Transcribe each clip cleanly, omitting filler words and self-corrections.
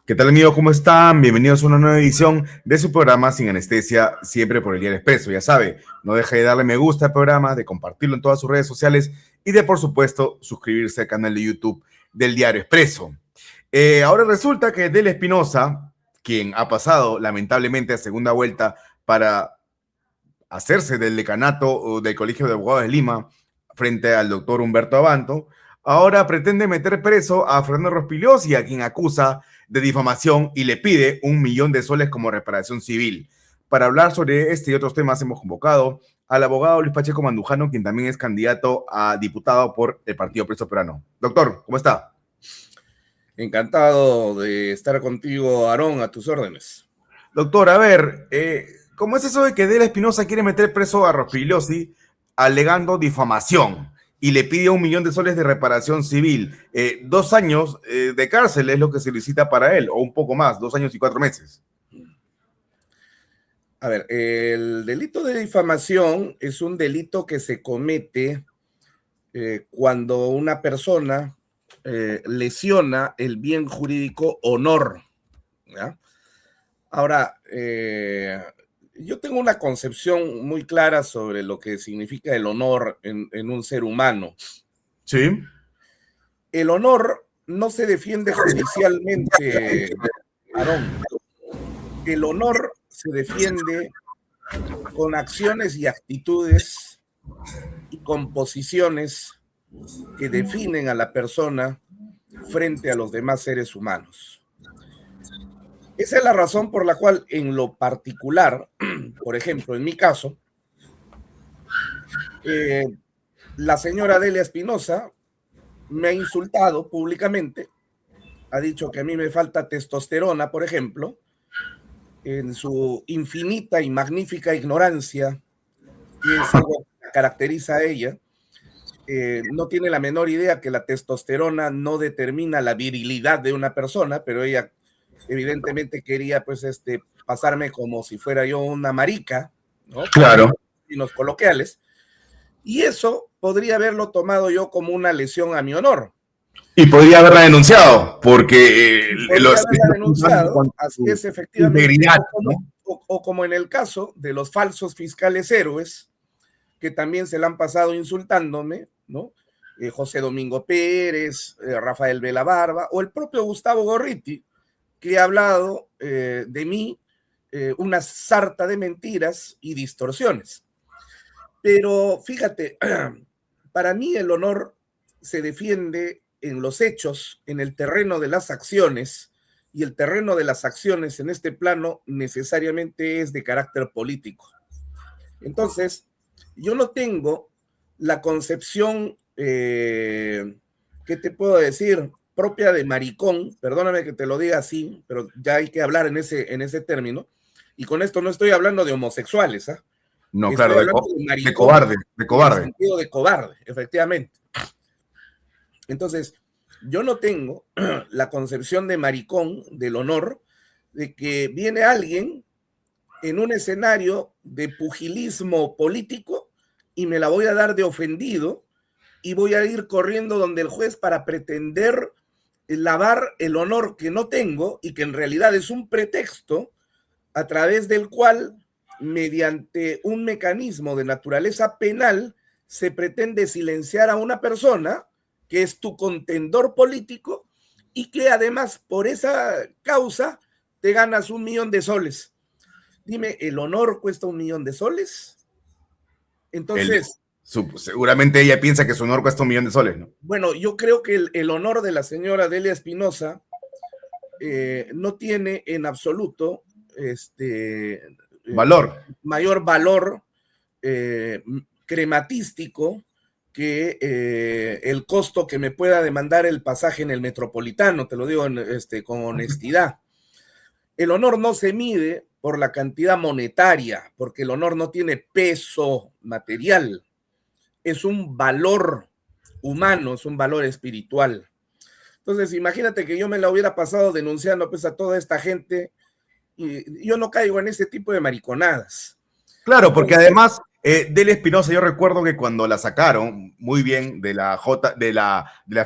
¿Qué tal, amigos? ¿Cómo están? Bienvenidos a una nueva edición de su programa Sin Anestesia, siempre por el Diario Expreso. Ya sabe, no deje de darle me gusta al programa, de compartirlo en todas sus redes sociales y de, por supuesto, suscribirse al canal de YouTube del Diario Expreso. Ahora resulta que Delia Espinosa, quien ha pasado lamentablemente a segunda vuelta para hacerse del decanato del Colegio de Abogados de Lima frente al doctor Humberto Abanto, ahora pretende meter preso a Fernando Rospigliosi, a quien acusa de difamación y le pide 1 millón de soles como reparación civil. Para hablar sobre este y otros temas hemos convocado al abogado Luis Pacheco Mandujano, quien también es candidato a diputado por el Partido Preso Peruano. Doctor, ¿cómo está? Encantado de estar contigo, Aarón, a tus órdenes. Doctor, a ver, ¿cómo es eso de que Delia Espinosa quiere meter preso a Rospigliosi alegando difamación y le pide 1 millón de soles de reparación civil? 2 años de cárcel es lo que se solicita para él, o un poco más, 2 años y 4 meses. A ver, el delito de difamación es un delito que se comete cuando una persona lesiona el bien jurídico honor, ¿ya? Ahora, yo tengo una concepción muy clara sobre lo que significa el honor en un ser humano. Sí. El honor no se defiende judicialmente, Aarón. El honor se defiende con acciones y actitudes y composiciones que definen a la persona frente a los demás seres humanos. Esa es la razón por la cual, en lo particular, por ejemplo, en mi caso, la señora Delia Espinosa me ha insultado públicamente, ha dicho que a mí me falta testosterona, por ejemplo, en su infinita y magnífica ignorancia, que es algo que caracteriza a ella. No tiene la menor idea que la testosterona no determina la virilidad de una persona, pero ella evidentemente quería pues pasarme como si fuera yo una marica, ¿no? Claro. En los coloquiales, y eso podría haberlo tomado yo como una lesión a mi honor. Y podría haberla denunciado, porque podría haberla denunciado, así es, efectivamente, integridad, o como en el caso de los falsos fiscales héroes, que también se la han pasado insultándome, ¿no? José Domingo Pérez, Rafael Vela Barba, o el propio Gustavo Gorriti, que ha hablado de mí una sarta de mentiras y distorsiones. Pero fíjate, para mí el honor se defiende en los hechos, en el terreno de las acciones, y el terreno de las acciones en este plano necesariamente es de carácter político. Entonces, yo no tengo la concepción, ¿qué te puedo decir?, propia de maricón, perdóname que te lo diga así, pero ya hay que hablar en ese término, y con esto no estoy hablando de homosexuales, ¿ah? No, estoy claro, hablando de maricón, de cobarde. en el sentido de cobarde, efectivamente. Entonces, yo no tengo la concepción de maricón, del honor, de que viene alguien en un escenario de pugilismo político y me la voy a dar de ofendido y voy a ir corriendo donde el juez para pretender lavar el honor que no tengo y que en realidad es un pretexto a través del cual, mediante un mecanismo de naturaleza penal, se pretende silenciar a una persona que es tu contendor político y que además por esa causa te ganas 1 millón de soles. Dime, ¿el honor cuesta 1 millón de soles? Entonces, seguramente ella piensa que su honor cuesta 1 millón de soles, ¿no? Bueno, yo creo que el honor de la señora Delia Espinosa no tiene en absoluto mayor valor crematístico que el costo que me pueda demandar el pasaje en el Metropolitano, te lo digo con honestidad. El honor no se mide por la cantidad monetaria, porque el honor no tiene peso material, es un valor humano, es un valor espiritual. Entonces, imagínate que yo me la hubiera pasado denunciando pues a toda esta gente y yo no caigo en ese tipo de mariconadas. Claro, porque además Delia Espinosa, yo recuerdo que cuando la sacaron muy bien de la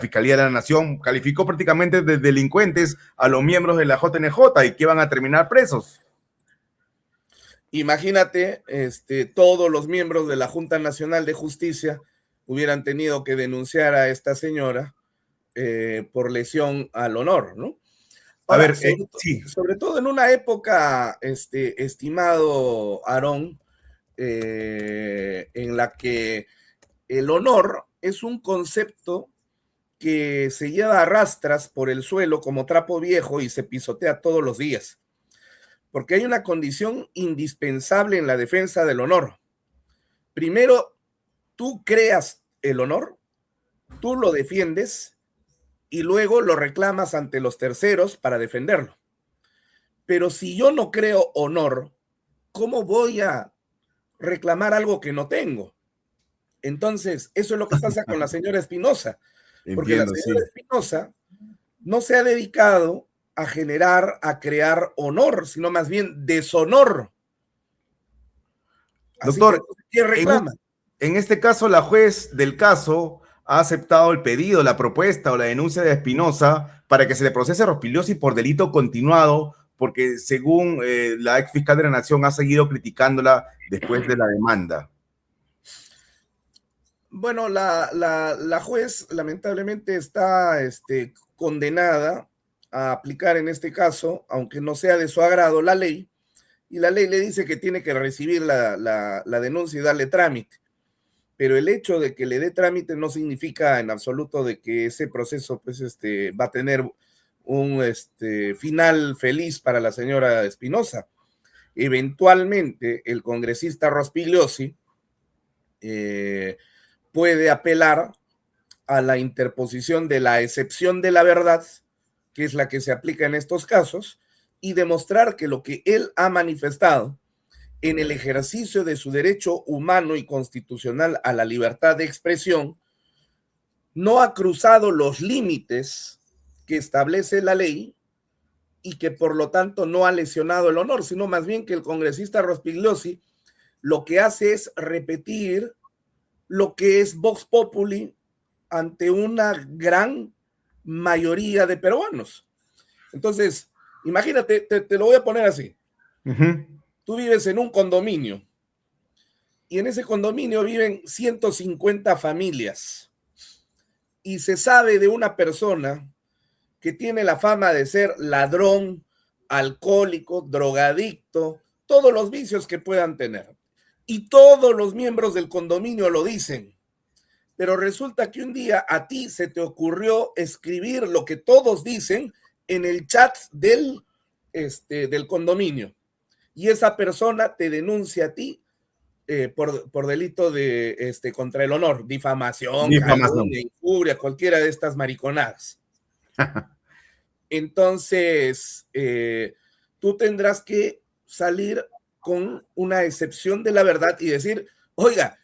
Fiscalía de la Nación, calificó prácticamente de delincuentes a los miembros de la JNJ y que iban a terminar presos. Imagínate, todos los miembros de la Junta Nacional de Justicia hubieran tenido que denunciar a esta señora por lesión al honor, ¿no? A Ahora, ver, sí. sobre todo en una época, estimado Aarón, en la que el honor es un concepto que se lleva a rastras por el suelo como trapo viejo y se pisotea todos los días, porque hay una condición indispensable en la defensa del honor. Primero, tú creas el honor, tú lo defiendes y luego lo reclamas ante los terceros para defenderlo. Pero si yo no creo honor, ¿cómo voy a reclamar algo que no tengo? Entonces, eso es lo que pasa con la señora Espinosa, porque la Entiendo, sí. señora Espinosa no se ha dedicado a generar, a crear honor, sino más bien deshonor. Así que, Doctor, ¿quién reclama? en este caso, la juez del caso ha aceptado el pedido, la propuesta o la denuncia de Espinosa para que se le procese a Rospigliosi por delito continuado, porque según la ex fiscal de la Nación ha seguido criticándola después de la demanda. Bueno, la juez lamentablemente está condenada a aplicar en este caso, aunque no sea de su agrado, la ley, y la ley le dice que tiene que recibir la denuncia y darle trámite. Pero el hecho de que le dé trámite no significa en absoluto de que ese proceso pues, va a tener un final feliz para la señora Espinosa. Eventualmente, el congresista Rospigliosi puede apelar a la interposición de la excepción de la verdad, que es la que se aplica en estos casos, y demostrar que lo que él ha manifestado en el ejercicio de su derecho humano y constitucional a la libertad de expresión no ha cruzado los límites que establece la ley y que por lo tanto no ha lesionado el honor, sino más bien que el congresista Rospigliosi lo que hace es repetir lo que es Vox Populi ante una gran mayoría de peruanos. Entonces, imagínate, te lo voy a poner así. Tú vives en un condominio y en ese condominio viven 150 familias y se sabe de una persona que tiene la fama de ser ladrón, alcohólico, drogadicto, todos los vicios que puedan tener. Y todos los miembros del condominio lo dicen. Pero resulta que un día a ti se te ocurrió escribir lo que todos dicen en el chat del condominio. Y esa persona te denuncia a ti por delito de contra el honor, difamación, calumnia, injuria, cualquiera de estas mariconadas. Entonces, tú tendrás que salir con una excepción de la verdad y decir, oiga,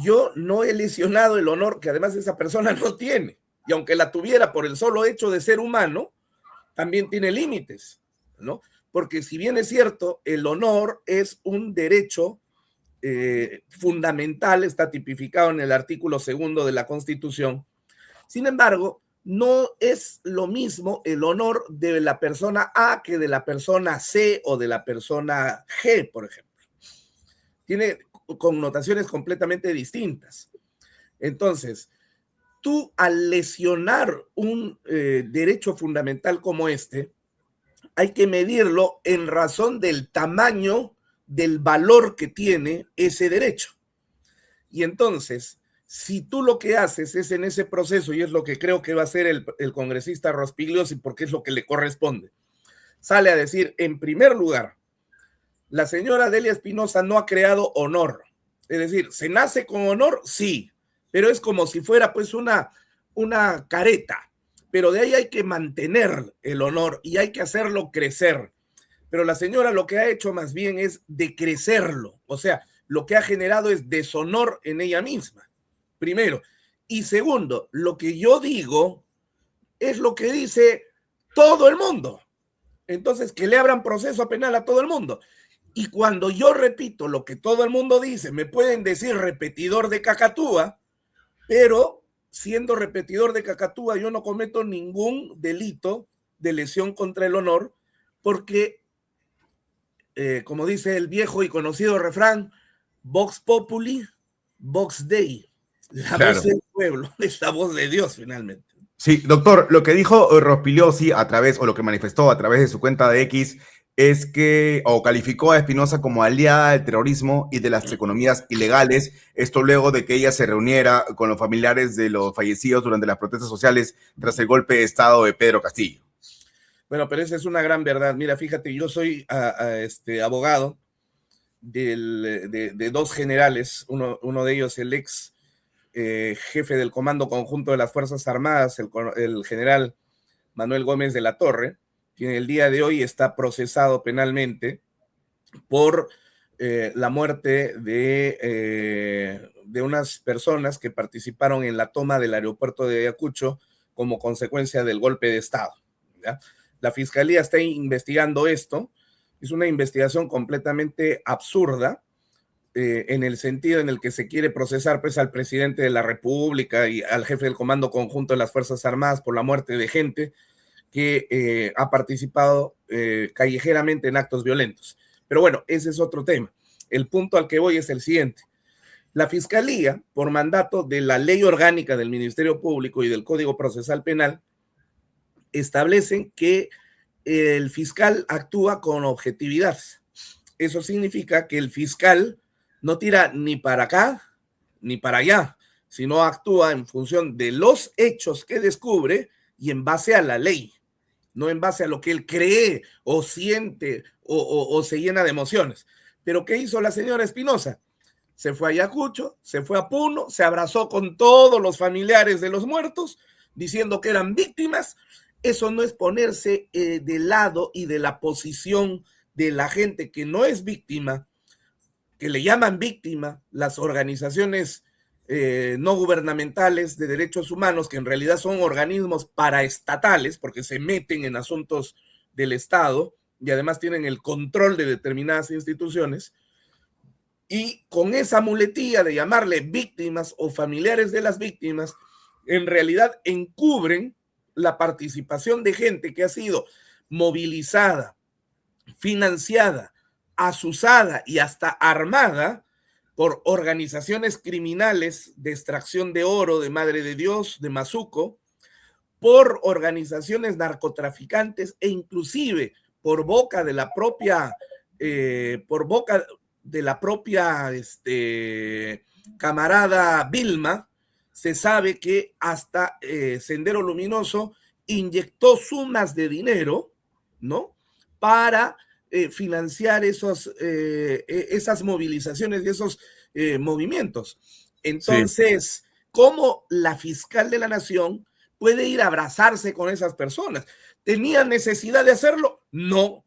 yo no he lesionado el honor que además esa persona no tiene. Y aunque la tuviera por el solo hecho de ser humano, también tiene límites, ¿no? Porque si bien es cierto, el honor es un derecho fundamental, está tipificado en el artículo 2 de la Constitución. Sin embargo, no es lo mismo el honor de la persona A que de la persona C o de la persona G, por ejemplo. Tiene connotaciones completamente distintas. Entonces, tú al lesionar un derecho fundamental como este, hay que medirlo en razón del tamaño del valor que tiene ese derecho. Y entonces, si tú lo que haces es en ese proceso, y es lo que creo que va a hacer el congresista Rospigliosi, porque es lo que le corresponde, sale a decir, en primer lugar, la señora Delia Espinosa no ha creado honor. Es decir, ¿se nace con honor? Sí, pero es como si fuera pues una careta. Pero de ahí hay que mantener el honor y hay que hacerlo crecer. Pero la señora lo que ha hecho más bien es decrecerlo. O sea, lo que ha generado es deshonor en ella misma, primero. Y segundo, lo que yo digo es lo que dice todo el mundo. Entonces, que le abran proceso penal a todo el mundo. Y cuando yo repito lo que todo el mundo dice, me pueden decir repetidor de cacatúa, pero siendo repetidor de cacatúa yo no cometo ningún delito de lesión contra el honor, porque, como dice el viejo y conocido refrán, Vox Populi, Vox Dei. La Claro. voz del pueblo es la voz de Dios, finalmente. Sí, doctor, lo que dijo Rospigliosi a través, o lo que manifestó a través de su cuenta de X, es que, o calificó a Espinosa como aliada del terrorismo y de las economías ilegales, esto luego de que ella se reuniera con los familiares de los fallecidos durante las protestas sociales tras el golpe de Estado de Pedro Castillo. Bueno, pero esa es una gran verdad. Mira, fíjate, yo soy abogado de dos generales, uno de ellos el ex jefe del Comando Conjunto de las Fuerzas Armadas, el general Manuel Gómez de la Torre, quien el día de hoy está procesado penalmente por la muerte de unas personas que participaron en la toma del aeropuerto de Ayacucho como consecuencia del golpe de Estado, ¿ya? La Fiscalía está investigando esto. Es una investigación completamente absurda, en el sentido en el que se quiere procesar pues, al presidente de la República y al jefe del Comando Conjunto de las Fuerzas Armadas por la muerte de gente que ha participado callejeramente en actos violentos. Pero bueno, ese es otro tema. El punto al que voy es el siguiente. La Fiscalía, por mandato de la Ley Orgánica del Ministerio Público y del Código Procesal Penal, establecen que el fiscal actúa con objetividad. Eso significa que el fiscal no tira ni para acá ni para allá, sino actúa en función de los hechos que descubre y en base a la ley, no en base a lo que él cree o siente o se llena de emociones. Pero ¿qué hizo la señora Espinosa? Se fue a Ayacucho, se fue a Puno, se abrazó con todos los familiares de los muertos, diciendo que eran víctimas. Eso no es ponerse del lado y de la posición de la gente que no es víctima, que le llaman víctima las organizaciones no gubernamentales de derechos humanos, que en realidad son organismos paraestatales, porque se meten en asuntos del Estado y además tienen el control de determinadas instituciones. Y con esa muletilla de llamarle víctimas o familiares de las víctimas, en realidad encubren la participación de gente que ha sido movilizada, financiada, azuzada y hasta armada por organizaciones criminales de extracción de oro de Madre de Dios, de Mazuco, por organizaciones narcotraficantes e inclusive por boca de la propia camarada Vilma, se sabe que hasta Sendero Luminoso inyectó sumas de dinero, ¿no?, para financiar esas movilizaciones y esos movimientos. Entonces, sí, ¿cómo la fiscal de la Nación puede ir a abrazarse con esas personas? ¿Tenía necesidad de hacerlo? No.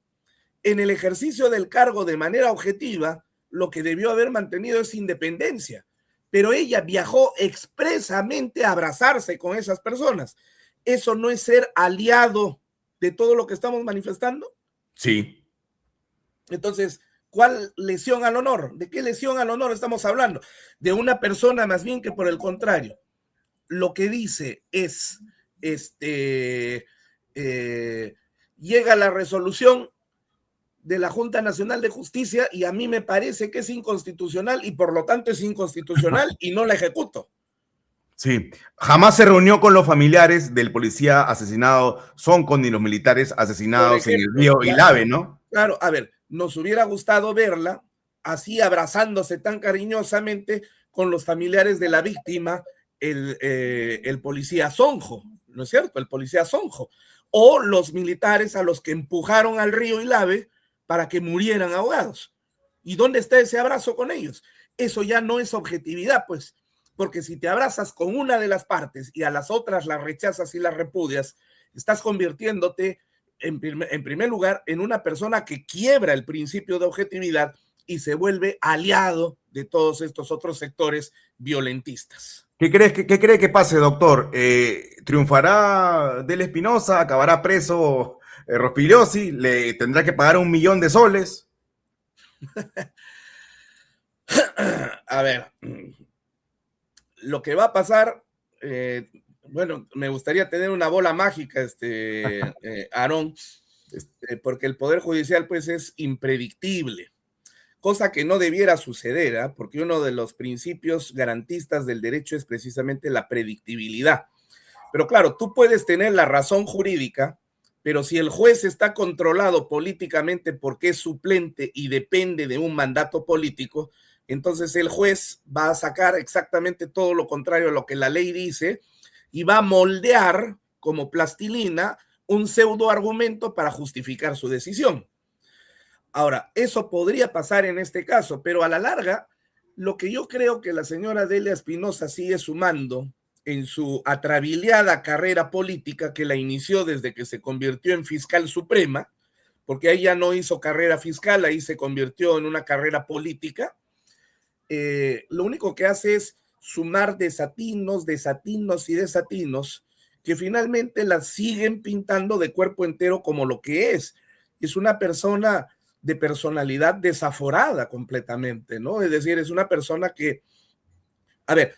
En el ejercicio del cargo de manera objetiva, lo que debió haber mantenido es independencia. Pero ella viajó expresamente a abrazarse con esas personas. ¿Eso no es ser aliado de todo lo que estamos manifestando? Sí. Entonces, ¿cuál lesión al honor? ¿De qué lesión al honor estamos hablando? De una persona más bien que, por el contrario, lo que dice es, llega la resolución de la Junta Nacional de Justicia y a mí me parece que es inconstitucional y por lo tanto es inconstitucional y no la ejecuto. Sí, jamás se reunió con los familiares del policía asesinado Sonco ni los militares asesinados en el río Ilave, ¿no? Claro, a ver, nos hubiera gustado verla así abrazándose tan cariñosamente con los familiares de la víctima, el policía Sonjo, ¿no es cierto? El policía Sonjo, o los militares a los que empujaron al río Ilave para que murieran ahogados. ¿Y dónde está ese abrazo con ellos? Eso ya no es objetividad, pues, porque si te abrazas con una de las partes y a las otras las rechazas y las repudias, estás convirtiéndote, en primer lugar, en una persona que quiebra el principio de objetividad y se vuelve aliado de todos estos otros sectores violentistas. ¿Qué cree que pase, doctor? ¿Triunfará Del Espinosa? ¿Acabará preso Rospigliosi? ¿Le tendrá que pagar $1 millón de soles? A ver, lo que va a pasar, bueno, me gustaría tener una bola mágica, Aarón, porque el Poder Judicial pues es impredictible, cosa que no debiera suceder, ¿eh? Porque uno de los principios garantistas del derecho es precisamente la predictibilidad. Pero claro, tú puedes tener la razón jurídica, pero si el juez está controlado políticamente porque es suplente y depende de un mandato político, entonces el juez va a sacar exactamente todo lo contrario a lo que la ley dice y va a moldear como plastilina un pseudo argumento para justificar su decisión. Ahora, eso podría pasar en este caso, pero a la larga, lo que yo creo que la señora Delia Espinosa sigue sumando en su atrabiliada carrera política que la inició desde que se convirtió en fiscal suprema, porque ahí ya no hizo carrera fiscal, ahí se convirtió en una carrera política, lo único que hace es sumar desatinos, desatinos y desatinos que finalmente la siguen pintando de cuerpo entero como lo que es. Es una persona de personalidad desaforada completamente, ¿no? Es decir, es una persona que, a ver,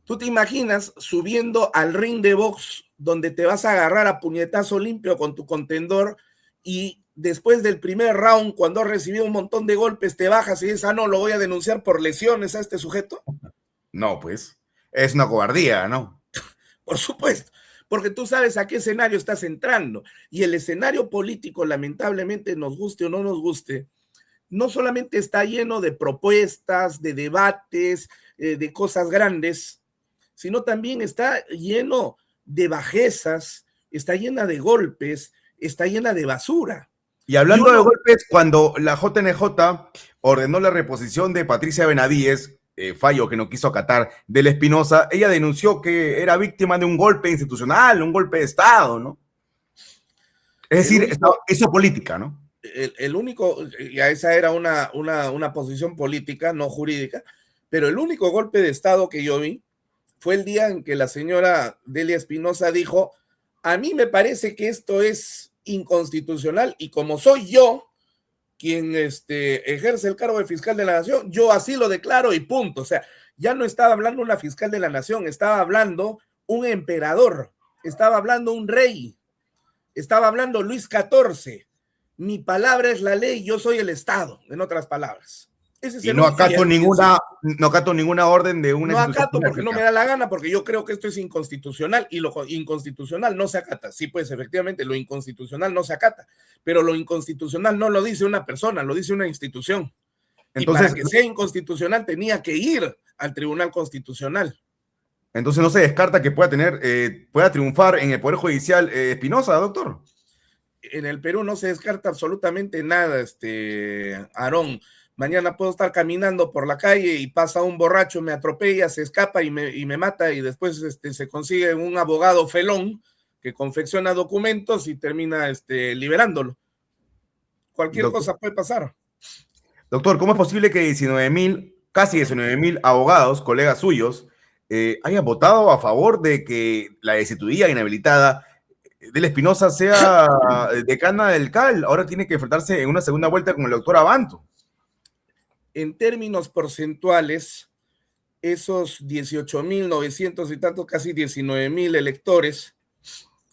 tú te imaginas subiendo al ring de box donde te vas a agarrar a puñetazo limpio con tu contendor y después del primer round, cuando has recibido un montón de golpes, te bajas y dices, ah, no, lo voy a denunciar por lesiones a este sujeto. No, pues, es una cobardía, ¿no? Por supuesto, porque tú sabes a qué escenario estás entrando. Y el escenario político, lamentablemente, nos guste o no nos guste, no solamente está lleno de propuestas, de debates, de cosas grandes, sino también está lleno de bajezas, está llena de golpes, está llena de basura. Y hablando de golpes, cuando la JNJ ordenó la reposición de Patricia Benavides, fallo que no quiso acatar, de la Espinosa, ella denunció que era víctima de un golpe institucional, un golpe de Estado, ¿no? Es decir, hizo política, ¿no? El único, ya esa era una posición política, no jurídica, pero el único golpe de Estado que yo vi fue el día en que la señora Delia Espinosa dijo, a mí me parece que esto es inconstitucional y como soy yo quien ejerce el cargo de fiscal de la nación, yo así lo declaro y punto. O sea, ya no estaba hablando una fiscal de la nación, estaba hablando un emperador, estaba hablando un rey, estaba hablando Luis XIV. Mi palabra es la ley, yo soy el Estado, en otras palabras. Ese es y no acato ninguna orden de una institución. No acato porque no me da la gana, porque yo creo que esto es inconstitucional y lo inconstitucional no se acata. Sí, pues efectivamente, lo inconstitucional no se acata, pero lo inconstitucional no lo dice una persona, lo dice una institución. Entonces, y para que sea inconstitucional tenía que ir al Tribunal Constitucional. Entonces no se descarta que pueda triunfar en el Poder Judicial Espinosa, doctor. En el Perú no se descarta absolutamente nada, Aarón. Mañana puedo estar caminando por la calle y pasa un borracho, me atropella, se escapa y me mata y después se consigue un abogado felón que confecciona documentos y termina liberándolo. Cualquier cosa puede pasar. Doctor, ¿cómo es posible que casi 19,000 abogados, colegas suyos, hayan votado a favor de que la destituida inhabilitada Delia Espinosa sea decana del CAL? Ahora tiene que enfrentarse en una segunda vuelta con el doctor Abanto. En términos porcentuales, esos 18,900 y tantos, casi 19,000 electores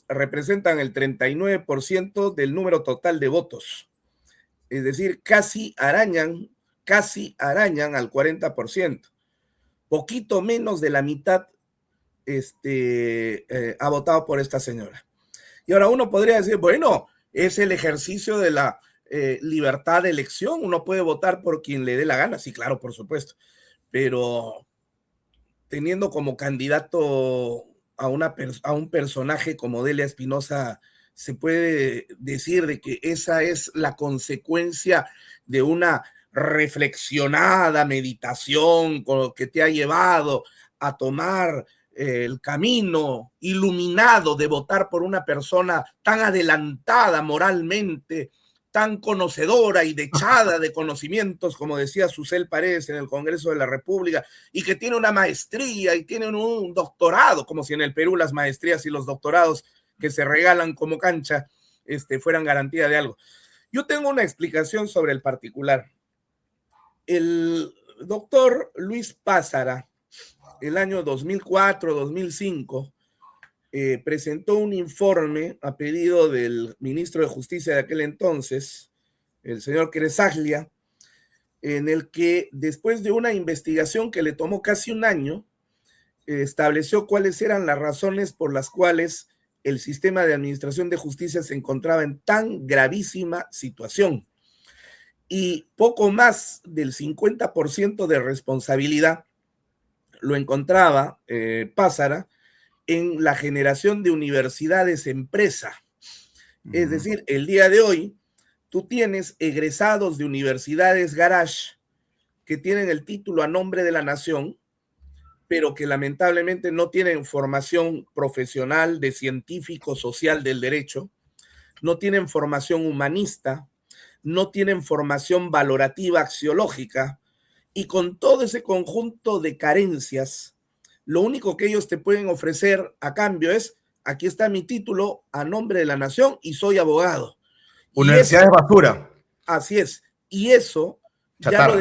representan el 39% del número total de votos. Es decir, casi arañan al 40%. Poquito menos de la mitad ha votado por esta señora. Y ahora uno podría decir, bueno, es el ejercicio de la libertad de elección, uno puede votar por quien le dé la gana, sí, claro, por supuesto, pero teniendo como candidato a un personaje como Delia Espinosa, se puede decir de que esa es la consecuencia de una reflexionada meditación que te ha llevado a tomar el camino iluminado de votar por una persona tan adelantada moralmente, tan conocedora y dechada de conocimientos, como decía Susel Paredes en el Congreso de la República, y que tiene una maestría y tiene un doctorado, como si en el Perú las maestrías y los doctorados que se regalan como cancha fueran garantía de algo. Yo tengo una explicación sobre el particular. el doctor Luis Pázara, el año 2004-2005, presentó un informe a pedido del ministro de Justicia de aquel entonces, el señor Cresaglia, en el que después de una investigación que le tomó casi un año, estableció cuáles eran las razones por las cuales el sistema de administración de justicia se encontraba en tan gravísima situación. Y poco más del 50% de responsabilidad lo encontraba Pázara en la generación de universidades empresa. Es decir, el día de hoy, tú tienes egresados de universidades garage que tienen el título a nombre de la nación, pero que lamentablemente no tienen formación profesional de científico social del derecho, no tienen formación humanista, no tienen formación valorativa axiológica, y con todo ese conjunto de carencias, lo único que ellos te pueden ofrecer a cambio es: aquí está mi título a nombre de la nación y soy abogado. Universidad de basura. Así es. Y eso Chatarra.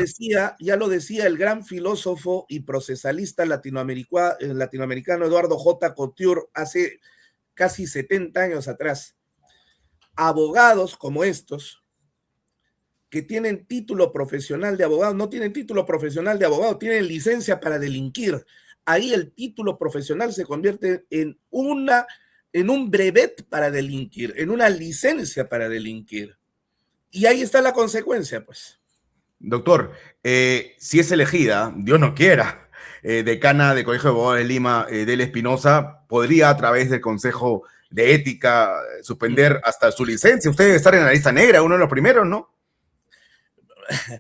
ya lo decía el gran filósofo y procesalista latinoamericano Eduardo J. Couture hace casi 70 años atrás. Abogados como estos, que tienen título profesional de abogado, no tienen título profesional de abogado, tienen licencia para delinquir. Ahí el título profesional se convierte en un brevet para delinquir, en una licencia para delinquir. Y ahí está la consecuencia, pues. Doctor, si es elegida, Dios no quiera, decana del Colegio de Abogados de Lima, Delia Espinosa, podría a través del Consejo de Ética suspender hasta su licencia. Usted debe estar en la lista negra, uno de los primeros, ¿no?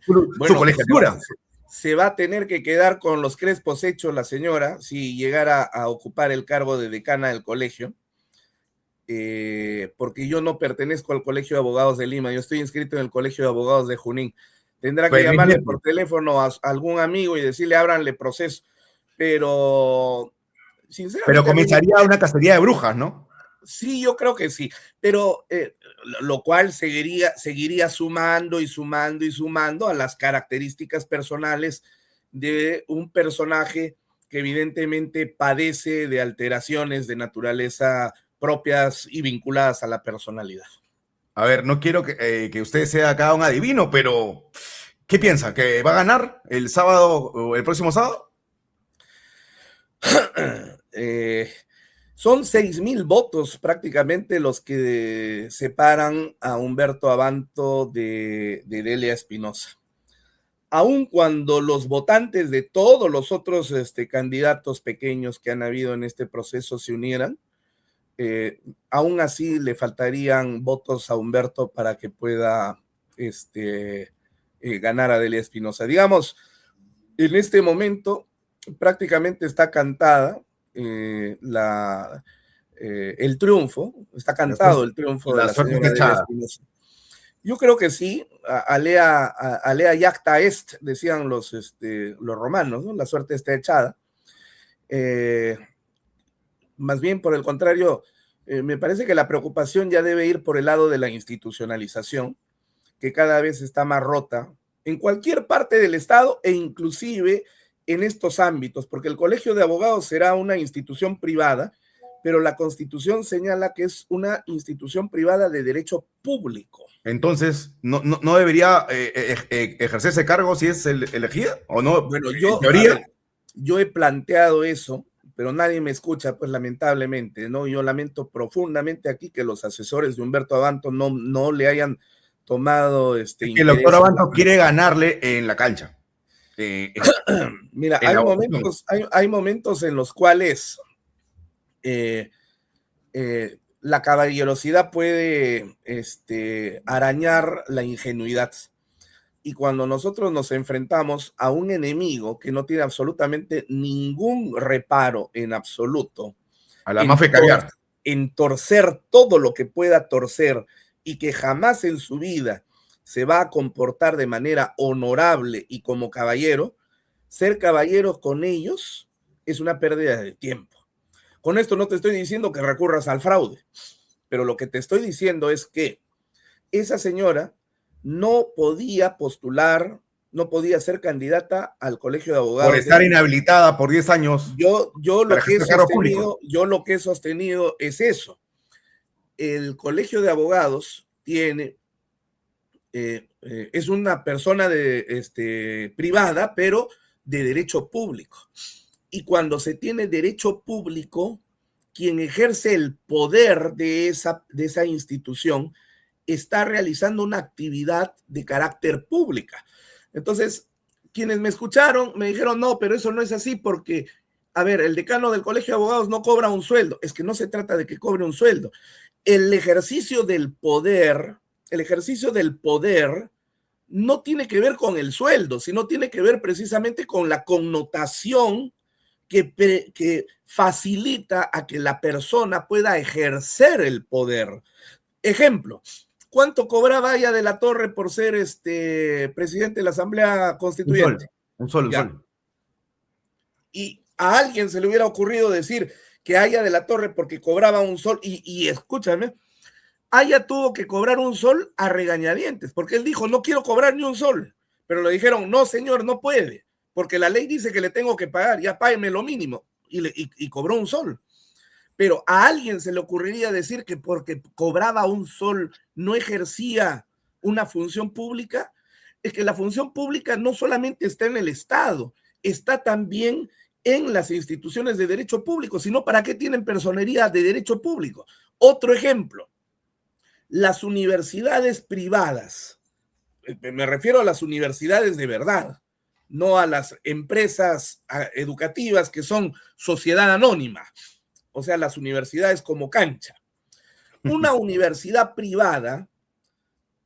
Bueno, su colegiatura. Se va a tener que quedar con los crespos hechos la señora si llegara a ocupar el cargo de decana del colegio, porque yo no pertenezco al Colegio de Abogados de Lima, yo estoy inscrito en el Colegio de Abogados de Junín. Tendrá que llamarle por teléfono a algún amigo y decirle: ábranle proceso. Pero, sinceramente... Pero comenzaría una cacería de brujas, ¿no? Sí, yo creo que sí, pero lo cual seguiría sumando y sumando y sumando a las características personales de un personaje que evidentemente padece de alteraciones de naturaleza propias y vinculadas a la personalidad. A ver, no quiero que usted sea acá un adivino, pero ¿qué piensa? ¿Que va a ganar el sábado, el próximo sábado? Son 6,000 votos prácticamente los que separan a Humberto Abanto de Delia Espinosa. Aun cuando los votantes de todos los otros candidatos pequeños que han habido en este proceso se unieran, aún así le faltarían votos a Humberto para que pueda ganar a Delia Espinosa. Digamos, en este momento prácticamente está cantada el triunfo, está cantado el triunfo de la señora Delia Espinosa. Yo creo que sí, alea iacta est, decían los romanos, ¿no? La suerte está echada. Más bien, por el contrario, me parece que la preocupación ya debe ir por el lado de la institucionalización, que cada vez está más rota en cualquier parte del Estado e inclusive en estos ámbitos, porque el Colegio de Abogados será una institución privada, pero la Constitución señala que es una institución privada de derecho público. Entonces, ¿no debería ejercer ese cargo si es elegida o no? Bueno, yo he planteado eso, pero nadie me escucha, pues lamentablemente, ¿no? Yo lamento profundamente aquí que los asesores de Humberto Abanto no le hayan tomado que el doctor Abanto quiere ganarle en la cancha. Mira, hay momentos en los cuales la caballerosidad puede arañar la ingenuidad. Y cuando nosotros nos enfrentamos a un enemigo que no tiene absolutamente ningún reparo en absoluto, a la mafia caviar, en torcer todo lo que pueda torcer y que jamás en su vida se va a comportar de manera honorable y como caballero, ser caballero con ellos es una pérdida de tiempo. Con esto no te estoy diciendo que recurras al fraude, pero lo que te estoy diciendo es que esa señora no podía postular no podía ser candidata al Colegio de Abogados. Por estar inhabilitada por 10 años. Yo lo que he sostenido es eso. El Colegio de Abogados tiene, es una persona privada, pero de derecho público. Y cuando se tiene derecho público, quien ejerce el poder de esa institución está realizando una actividad de carácter pública. Entonces, quienes me escucharon me dijeron, no, pero eso no es así porque, a ver, el decano del Colegio de Abogados no cobra un sueldo. Es que no se trata de que cobre un sueldo. El ejercicio del poder no tiene que ver con el sueldo, sino tiene que ver precisamente con la connotación que facilita a que la persona pueda ejercer el poder. Ejemplo, ¿cuánto cobraba Aya de la Torre por ser presidente de la Asamblea Constituyente? Un sol. Y a alguien se le hubiera ocurrido decir que Aya de la Torre porque cobraba un sol, y escúchame, Aya tuvo que cobrar un sol a regañadientes, porque él dijo, no quiero cobrar ni un sol, pero le dijeron, no señor, no puede, porque la ley dice que le tengo que pagar, ya págueme lo mínimo, y cobró un sol. Pero a alguien se le ocurriría decir que porque cobraba un sol no ejercía una función pública. Es que la función pública no solamente está en el Estado, está también en las instituciones de derecho público, sino ¿para qué tienen personería de derecho público? Otro ejemplo, las universidades privadas, me refiero a las universidades de verdad, no a las empresas educativas que son sociedad anónima, o sea, las universidades como cancha. Una universidad privada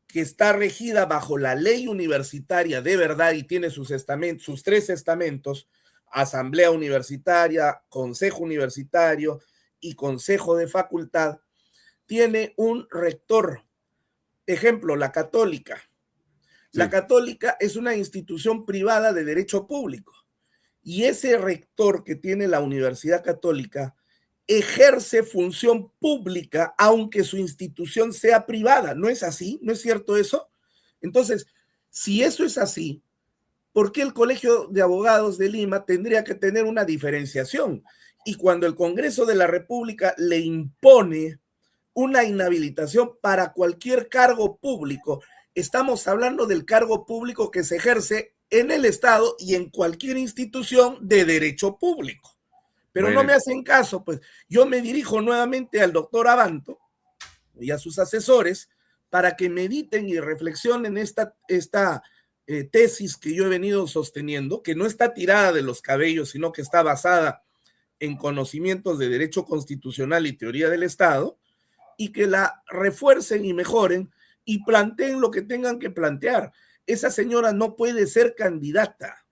que está regida bajo la ley universitaria de verdad y tiene sus 3 estamentos, asamblea universitaria, consejo universitario y consejo de facultad, tiene un rector. Ejemplo, la Católica. Sí. La Católica es una institución privada de derecho público y ese rector que tiene la Universidad Católica ejerce función pública aunque su institución sea privada. ¿No es así? ¿No es cierto eso? Entonces, si eso es así, ¿por qué el Colegio de Abogados de Lima tendría que tener una diferenciación? Y cuando el Congreso de la República le impone una inhabilitación para cualquier cargo público, estamos hablando del cargo público que se ejerce en el Estado y en cualquier institución de derecho público. Pero bueno, no me hacen caso, pues yo me dirijo nuevamente al doctor Abanto y a sus asesores para que mediten y reflexionen esta tesis que yo he venido sosteniendo, que no está tirada de los cabellos, sino que está basada en conocimientos de derecho constitucional y teoría del Estado, y que la refuercen y mejoren y planteen lo que tengan que plantear. Esa señora no puede ser candidata.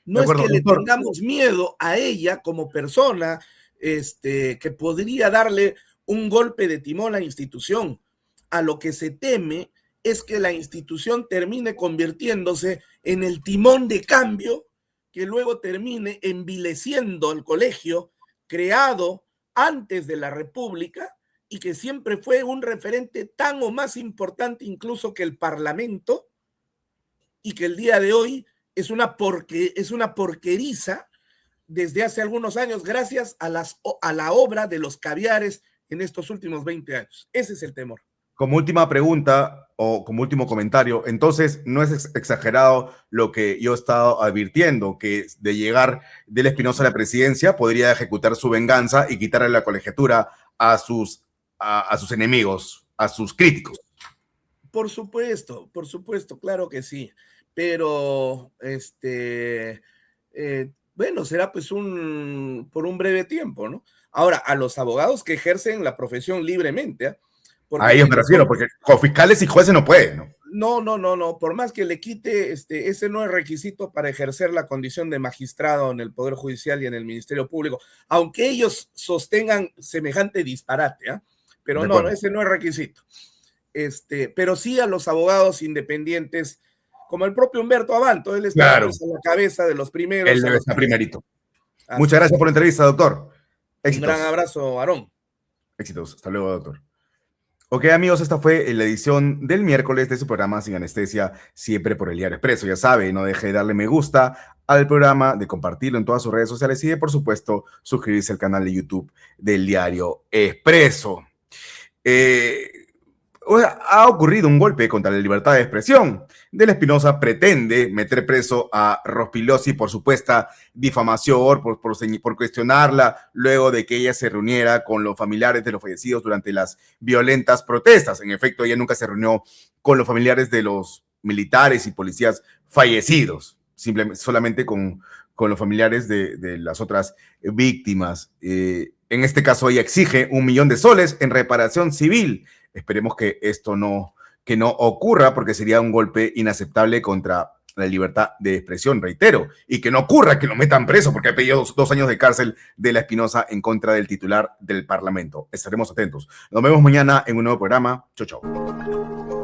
No es que le tengamos miedo a ella como persona que podría darle un golpe de timón a la institución. A lo que se teme es que la institución termine convirtiéndose en el timón de cambio que luego termine envileciendo al colegio creado antes de la República y que siempre fue un referente tan o más importante incluso que el Parlamento y que el día de hoy es una porqueriza desde hace algunos años gracias a la obra de los caviares en estos últimos 20 años. Ese es el temor. Como última pregunta o como último comentario, entonces no es exagerado lo que yo he estado advirtiendo, que de llegar del Espinosa a la presidencia podría ejecutar su venganza y quitarle la colegiatura a sus enemigos, a sus críticos. Por supuesto, claro que sí. Pero, bueno, será pues por un breve tiempo, ¿no? Ahora, a los abogados que ejercen la profesión libremente, a ellos me refiero, porque con fiscales y jueces no pueden, ¿no? No, por más que le quite, ese no es requisito para ejercer la condición de magistrado en el Poder Judicial y en el Ministerio Público, aunque ellos sostengan semejante disparate, ¿eh? Pero no, ese no es requisito. Pero sí a los abogados independientes, como el propio Humberto Abanto, él está a la cabeza de los primeros. Él debe estar primerito. Muchas gracias por la entrevista, doctor. Éxitos. Un gran abrazo, Aarón. Éxitos. Hasta luego, doctor. Ok, amigos, esta fue la edición del miércoles de su programa Sin Anestesia, siempre por el Diario Expreso. Ya sabe, no deje de darle me gusta al programa, de compartirlo en todas sus redes sociales y de, por supuesto, suscribirse al canal de YouTube del Diario Expreso. Ha ocurrido un golpe contra la libertad de expresión. De la Espinosa pretende meter preso a Rospigliosi por supuesta difamación, por cuestionarla luego de que ella se reuniera con los familiares de los fallecidos durante las violentas protestas. En efecto, ella nunca se reunió con los familiares de los militares y policías fallecidos, solamente con los familiares de las otras víctimas. En este caso, ella exige 1 millón de soles en reparación civil. Esperemos que esto no ocurra, porque sería un golpe inaceptable contra la libertad de expresión, reitero, y que no ocurra que lo metan preso, porque ha pedido 2 años de cárcel de la Espinosa en contra del titular del Parlamento. Estaremos atentos. Nos vemos mañana en un nuevo programa. Chau, chau.